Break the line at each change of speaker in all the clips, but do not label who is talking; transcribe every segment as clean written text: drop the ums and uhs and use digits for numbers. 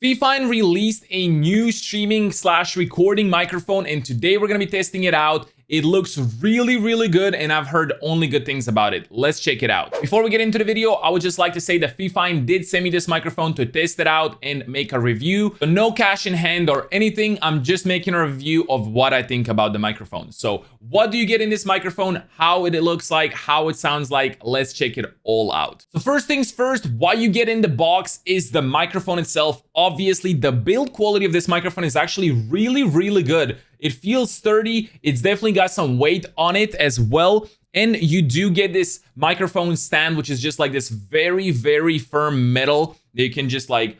Fifine released a new streaming / recording microphone, and today we're going to be testing it out. It looks really good, and I've heard only good things about it. Let's check it out. Before we get into the video, I would just like to say that Fifine did send me this microphone to test it out and make a review. So no cash in hand or anything. I'm just making a review of what I think about the microphone. So what do you get in this microphone? How it looks like, how it sounds like. Let's check it all out. So first things first, what you get in the box is the microphone itself. Obviously, the build quality of this microphone is actually really good. It feels sturdy. It's definitely got some weight on it as well. And you do get this microphone stand, which is just like this very firm metal that you can just like,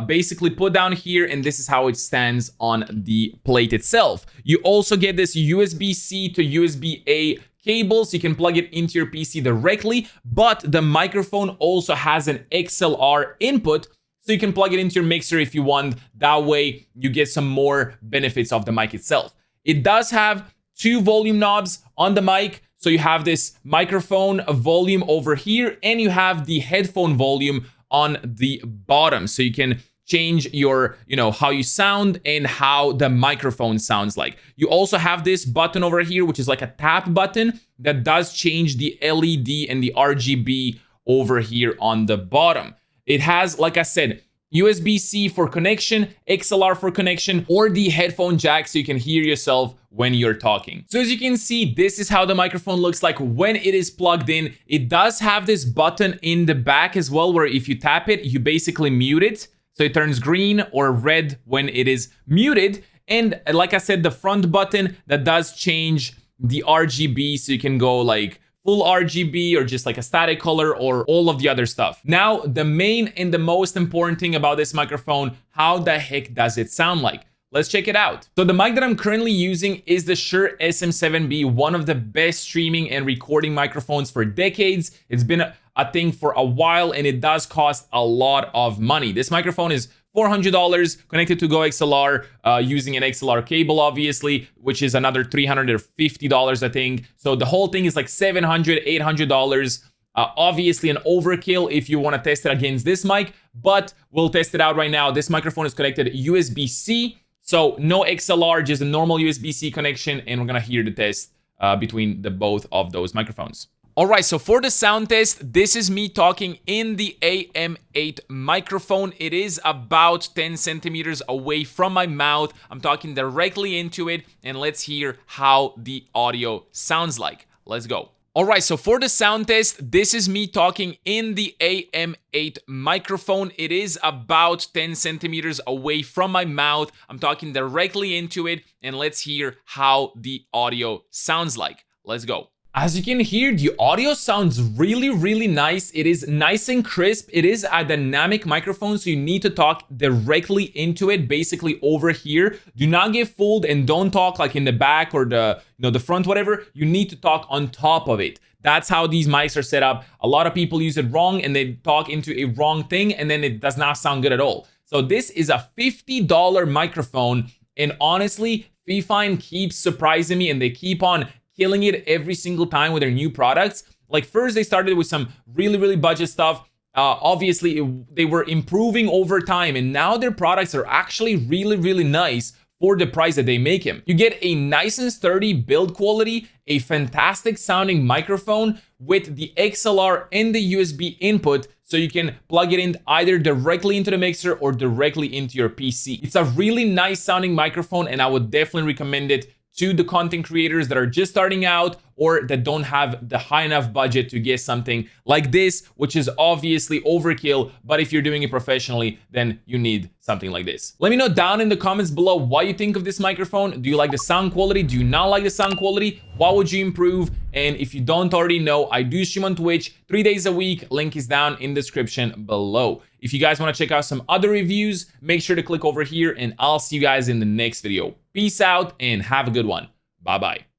basically put down here, and this is how it stands on the plate itself. You also get this USB-C to USB-A cable, so you can plug it into your PC directly, but the microphone also has an XLR input, so you can plug it into your mixer if you want. That way you get some more benefits of the mic itself. It does have 2 volume knobs on the mic. So you have this microphone volume over here, and you have the headphone volume on the bottom. So you can change your, how you sound and how the microphone sounds like. You also have this button over here, which is like a tap button that does change the LED and the RGB over here on the bottom. It has, like I said, USB-C for connection, XLR for connection, or the headphone jack so you can hear yourself when you're talking. So as you can see, this is how the microphone looks like when it is plugged in. It does have this button in the back as well, where if you tap it, you basically mute it. So it turns green or red when it is muted. And like I said, the front button that does change the RGB, so you can go like full RGB or just like a static color or all of the other stuff. Now, the main and the most important thing about this microphone, how the heck does it sound like? Let's check it out. So the mic that I'm currently using is the Shure SM7B, one of the best streaming and recording microphones for decades. It's been a thing for a while, and it does cost a lot of money. This microphone is $400 connected to Go XLR using an XLR cable, obviously, which is another $350, I think. So the whole thing is like $700, $800. Obviously an overkill if you want to test it against this mic, but we'll test it out right now. This microphone is connected USB-C, so no XLR, just a normal USB-C connection, and we're gonna hear the test between the both of those microphones. All right, so for the sound test, this is me talking in the AM8 microphone. It is about 10 centimeters away from my mouth. I'm talking directly into it, and let's hear how the audio sounds like. Let's go. All right, so for the sound test, this is me talking in the AM8 microphone. It is about 10 centimeters away from my mouth. I'm talking directly into it, and let's hear how the audio sounds like. Let's go. As you can hear, the audio sounds really nice. It is nice and crisp. It is a dynamic microphone, so you need to talk directly into it, basically over here. Do not get fooled and don't talk like in the back or the front, whatever. You need to talk on top of it. That's how these mics are set up. A lot of people use it wrong, and they talk into a wrong thing, and then it does not sound good at all. So this is a $50 microphone, and honestly, Fifine keeps surprising me, and they keep on killing it every single time with their new products. Like first they started with some really budget stuff. Obviously they were improving over time, and now their products are actually really nice for the price that they make them. You get a nice and sturdy build quality, a fantastic sounding microphone with the XLR and the USB input, so you can plug it in either directly into the mixer or directly into your PC. It's a really nice sounding microphone, and I would definitely recommend it to the content creators that are just starting out or that don't have the high enough budget to get something like this, which is obviously overkill. But if you're doing it professionally, then you need something like this. Let me know down in the comments below what you think of this microphone. Do you like the sound quality? Do you not like the sound quality? What would you improve? And if you don't already know, I do stream on Twitch 3 days a week. Link is down in the description below. If you guys want to check out some other reviews, make sure to click over here, and I'll see you guys in the next video. Peace out and have a good one. Bye-bye.